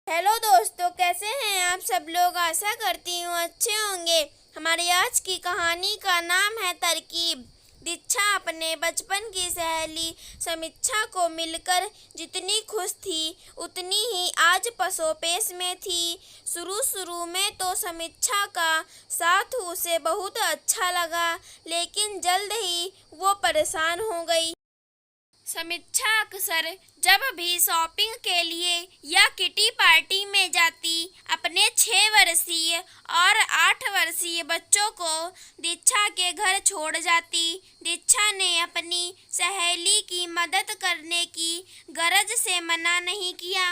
Hello दोस्तों, कैसे हैं आप सब लोग। आशा करती हूँ अच्छे होंगे। हमारी आज की कहानी का नाम है तरकीब। दीक्षा अपने बचपन की सहेली समीक्षा को मिलकर जितनी खुश थी उतनी ही आज पसोपेश में थी। शुरू में तो समीक्षा का साथ उसे बहुत अच्छा लगा, लेकिन जल्द ही वो परेशान हो गई। समीक्षा अक्सर जब भी शॉपिंग के लिए या किटी पार्टी में जाती, अपने 6 वर्षीय और 8 वर्षीय बच्चों को दीक्षा के घर छोड़ जाती। दीक्षा ने अपनी सहेली की मदद करने की गरज से मना नहीं किया,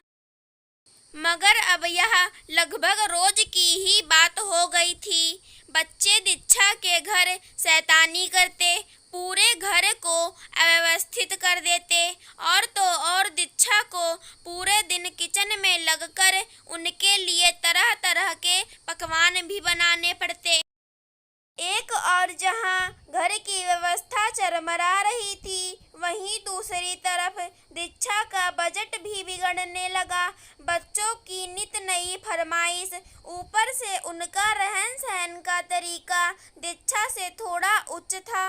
मगर अब यह लगभग रोज की ही बात हो गई थी। बच्चे दीक्षा के घर शैतानी करते, पूरे घर को अव्यवस्थित कर देते और तो और दीक्षा को पूरे दिन किचन में लगकर उनके लिए तरह तरह के पकवान भी बनाने पड़ते। एक और जहां घर की व्यवस्था चरमरा रही थी, वहीं दूसरी तरफ दीक्षा का बजट भी बिगड़ने लगा। बच्चों की नित नई फरमाइश, ऊपर से उनका रहन सहन का तरीका दीक्षा से थोड़ा उच्च था।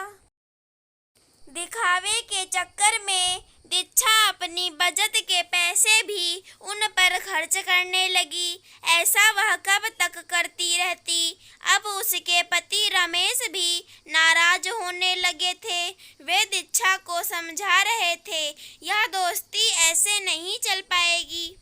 दिखावे के चक्कर में दीक्षा अपनी बचत के पैसे भी उन पर खर्च करने लगी। ऐसा वह कब तक करती रहती। अब उसके पति रमेश भी नाराज होने लगे थे। वे दीक्षा को समझा रहे थे, यह दोस्ती ऐसे नहीं चल पाएगी।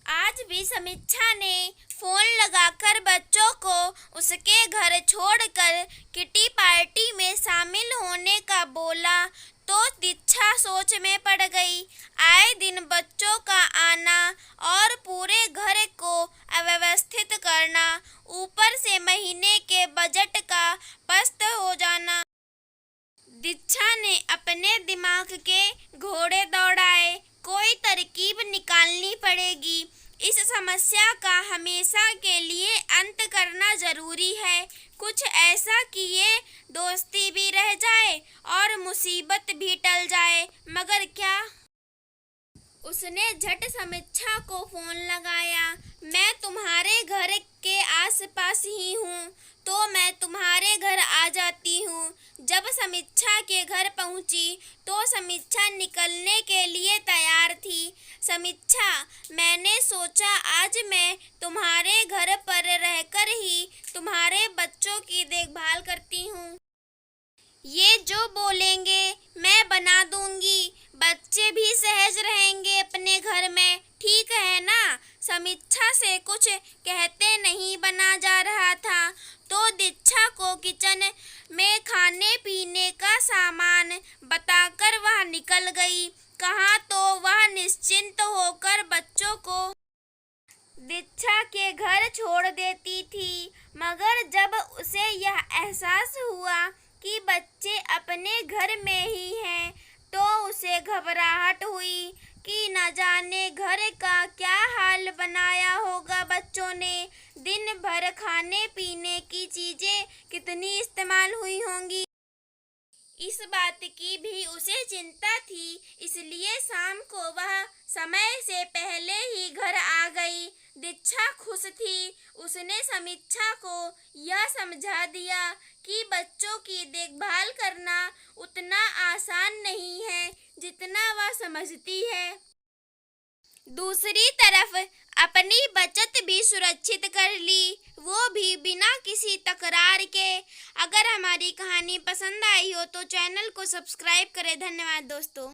आज भी समीक्षा ने फोन लगाकर बच्चों को उसके घर छोड़कर किटी पार्टी में शामिल होने का बोला, तो दीक्षा सोच में पड़ गई। आए दिन बच्चों का आना और पूरे घर को अव्यवस्थित करना, ऊपर से महीने के बजट का पस्त हो जाना। दीक्षा ने अपने दिमाग के घोड़े दौड़ाए। कोई तरकीब निकालनी पड़ेगी। इस समस्या का हमेशा के लिए अंत करना जरूरी है। कुछ ऐसा कि ये दोस्ती भी रह जाए और मुसीबत भी टल जाए। मगर क्या? उसने झट समीक्षा को फोन लगाया। मैं तुम्हारे घर के आसपास ही हूँ, तो मैं तुम्हारे घर आ जाती हूँ। जब समीक्षा के घर पहुँची तो समीक्षा निकलने के लिए तैयार थी। समीक्षा, मैंने सोचा आज मैं तुम्हारे घर पर रहकर ही तुम्हारे बच्चों की देखभाल करती हूँ। ये जो बोलेंगे मैं बना दूंगी। बच्चे भी सहज रहेंगे अपने घर में, ठीक है ना? समीक्षा से कुछ कहते नहीं बना जा रहा था, तो दीक्षा को किचन में खाने पीने का सामान बताकर वह निकल गई। कहाँ तो वह निश्चिंत होकर बच्चों को दीक्षा के घर छोड़ देती थी, मगर जब उसे यह एहसास हुआ कि बच्चे अपने घर में ही हैं, तो उसे घबराहट हुई कि न जाने घर का क्या हाल बनाया होगा बच्चों ने। दिन भर खाने पीने की चीजें कितनी इस्तेमाल हुई होंगी, इस बात की भी उसे चिंता थी। इसलिए शाम को वह समय से पहले ही घर आ गई। दीक्षा खुश थी। उसने समीक्षा को यह समझा दिया कि बच्चों की देखभाल करना उतना आसान नहीं है जितना वह समझती है। दूसरी तरफ अपनी बचत भी सुरक्षित कर ली, वो भी बिना किसी तकरार के। अगर हमारी कहानी पसंद आई हो तो चैनल को सब्सक्राइब करें। धन्यवाद दोस्तों।